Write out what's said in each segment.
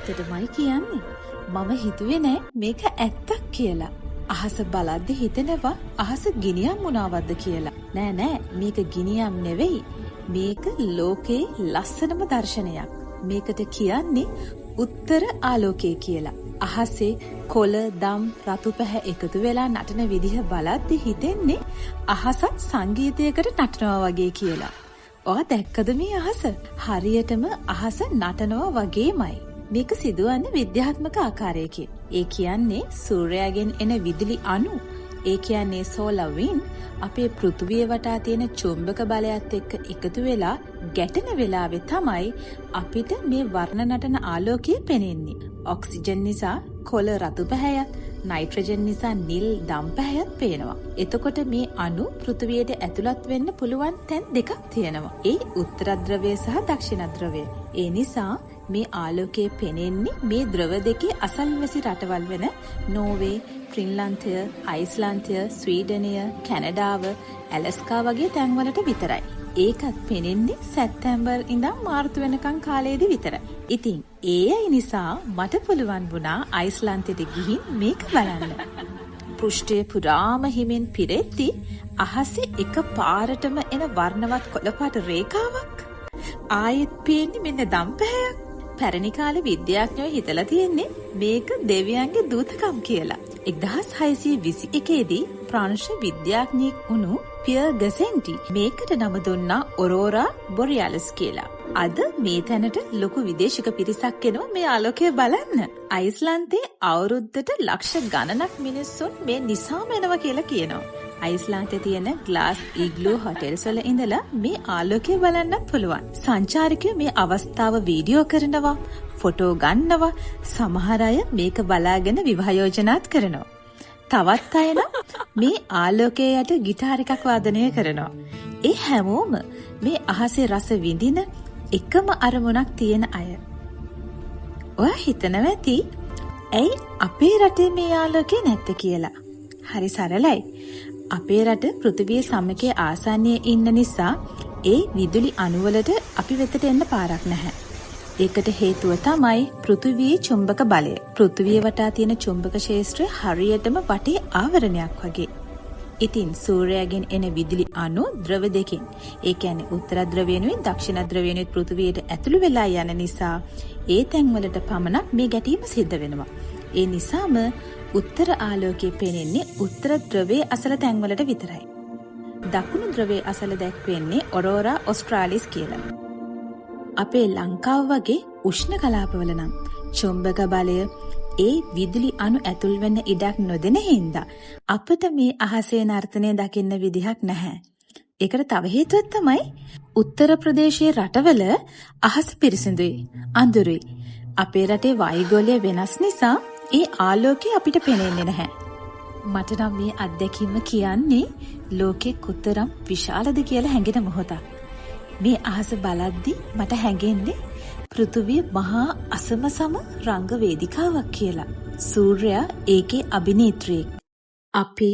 ඇත්තටමයි කියන්නේ. මම හිතුවේ නෑ මේක ඇත්තක් කියලා. අහස බලද්දි හිතෙනවා අහස ගිනියම් මොනවද කියලා. නෑ මේක ගිනියම් නෙවෙයි. මේක ලෝකේ ලස්සනම දර්ශනයක්. මේකට කියන්නේ උත්තර ආලෝකය කියලා. අහසේ කොළ දම් රතු පැහැ එකතු වෙලා නටන විදිහ බලද්දි හිතෙන්නේ අහසත් සංගීතයකට නටනවා වගේ කියලා. ඔයා දැක්කද මේ අහස? හරියටම අහස නටනවා වගේමයි. මේක සිදුවන්නේ විද්‍යාත්මක ආකාරයකින්. ඒ කියන්නේ සූර්යයාගෙන් එන විදුලි අණු, ඒ කියන්නේ සෝලර් වින්ඩ් අපේ පෘථුවිය වටා තියෙන චුම්බක බලයත් එක්ක එකතු වෙලා ගැටෙන වෙලාවේ තමයි අපිට මේ වර්ණ නටන ආලෝකය පෙනෙන්නේ. ඔක්සිජන් නිසා කොළ රතු පැහැයත්, නයිට්‍රජන් නිසා නිල් දම් පැහැයත් පේනවා. එතකොට මේ අණු පෘථුවියට ඇතුළත් වෙන්න පුළුවන් තැන් දෙකක් තියෙනවා. ඒ උත්තර ධ්‍රවය සහ දක්ෂිණ ධ්‍රවය. ඒ නිසා මේ ආලෝකය පෙනෙන්නේ මේ ධ්‍රව දෙකේ අසල්වැසි රටවල් වෙන නෝර්වේ, ෆින්ලන්තය, අයිස්ලන්තය, ස්වීඩනය, කැනඩාව, ඇලස්කා වගේ තැන්වලට විතරයි. ඒකත් පෙනෙන්නේ සැප්තැම්බර් ඉඳන් මාර්තු වෙනකන් කාලයේදී විතරයි. ඉතින් ඒ අය නිසා මට පුළුවන් වුණා අයිස්ලන්තෙට ගිහින් මේක බලන්න. පෘෂ්ඨය පුරාම හිමින් පිරෙද්දි අහසේ එක පාරටම එන වර්ණවත් කොළපාට රේඛාවක්. ආයෙත් පේන්නේ මෙන්න දම් පැහැයක්. පැරණි කාලේ විද්‍යාඥයෝ හිතලා තියෙන්නේ මේක දෙවියන්ගේ දූතකම් කියලා. 1621 දී ප්‍රංශ විද්‍යාඥයෙක් වුණු පියර් ගසෙන්ටි මේකට නම දුන්නා ඔරෝරා බොරියාලස් කියලා. අද මේ තැනට ලොකු විදේශික පිරිසක් එනවා මේ ආලෝකය බලන්න. අයිස්ලන්තේ අවුරුද්දට ලක්ෂ ගණනක් මිනිස්සුන් මේ නිසාම එනවා කියලා කියනවා. අයිස්ලන්තේ තියෙන ග්ලාස් ඉග්ලූ හොටෙල්ස් වල ඉඳලා මේ ආලෝකය බලන්නත් පුළුවන්. සංචාරකයෝ මේ අවස්ථාව වීඩියෝ කරනවා, ෆොටෝ ගන්නවා. සමහර අය මේක බලාගෙන විවාහ යෝජනාත් කරනවා. තවත් අය නම් මේ ආලෝකයේ යට ගිටාර් එකක් වාදනය කරනවා. ඒ හැමෝම මේ අහසේ රස විඳින එකම අරමුණක් තියෙන අය. ඔයා හිතනවා ඇති ඇයි අපේ රටේ මේ ආලෝකය නැත්තේ කියලා? හරි සරලයි. අපේ රට පෘථිවිය සමකයේ ආසන්නයේ ඉන්න නිසා ඒ විදුලි අණුවලට අපි වෙතට එන්න පාරක් නැහැ. ඒකට හේතුව තමයි පෘථිවියේ චුම්බක බලය. පෘථිවිය වටා තියෙන චුම්බක ක්ෂේත්‍රය හරියටම වටේ ආවරණයක් වගේ. ඉතින් සූර්යයාගෙන් එන විදුලි අණු ද්‍රව දෙකෙන්, ඒ කියන්නේ උත්තර ධ්‍රවයනුයි දක්ෂිණ ධ්‍රවයනුයි පෘථිවියට ඇතුළු වෙලා යන නිසා ඒ තැන්වලට පමණක් මේ ගැටීම සිද්ධ වෙනවා. ඒ නිසාම උත්තර ආලෝකය පෙනෙන්නේ උත්තර ධ්‍රවයේ අසල තැන්වලට විතරයි. දකුණු ධ්‍රවයේ අසල දැක්වෙන්නේ ඔරෝරා ඔස්ට්‍රාලිස් කියලා. අපේ ලංකාව වගේ උෂ්ණ කලාපවල නම් චුම්බක බලය ඒ විදුලි අණු ඇතුල් වෙන්න ඉඩක් නොදෙන හින්දා අපිට මේ අහසේ නර්තනය දකින්න විදිහක් නැහැ. ඒකට තව හේතුවක් තමයි උත්තර ප්‍රදේශයේ රටවල අහස පිරිසිදුයි, අඳුරුයි. අපේ රටේ වායුගෝලය වෙනස් නිසා ඒ ආලෝකය අපිට පේන්නේ නැහැ. මට නම් මේ අත්දැකීම කියන්නේ ලෝකෙ කොතරම් විශාලද කියලා හැඟෙන මොහොතක්. මේ අහස බලද්දි මට හැඟෙන්නේ පෘථුවිය මහා අසමසම රංග වේදිකාවක් කියලා. සූර්යයා ඒකේ අභිනේත්‍රියෙක්. අපි,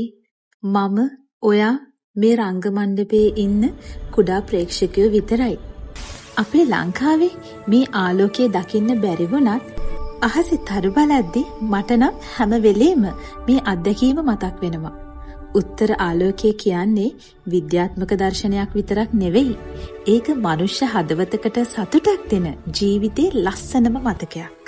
මම, ඔයා මේ රංග මණ්ඩපයේ ඉන්න කුඩා ප්‍රේක්ෂකයෝ විතරයි. අපේ ලංකාවේ මේ ආලෝකය දකින්න බැරි වුණත් අහසේ තරු බලද්දි මට නම් හැම වෙලේම මේ අත්දැකීම මතක් වෙනවා. උත්තර ආලෝකය කියන්නේ විද්‍යාත්මක දර්ශනයක් විතරක් නෙවෙයි. ඒක මනුෂ්‍ය හදවතකට සතුටක් දෙන ජීවිතේ ලස්සනම මතකයක්.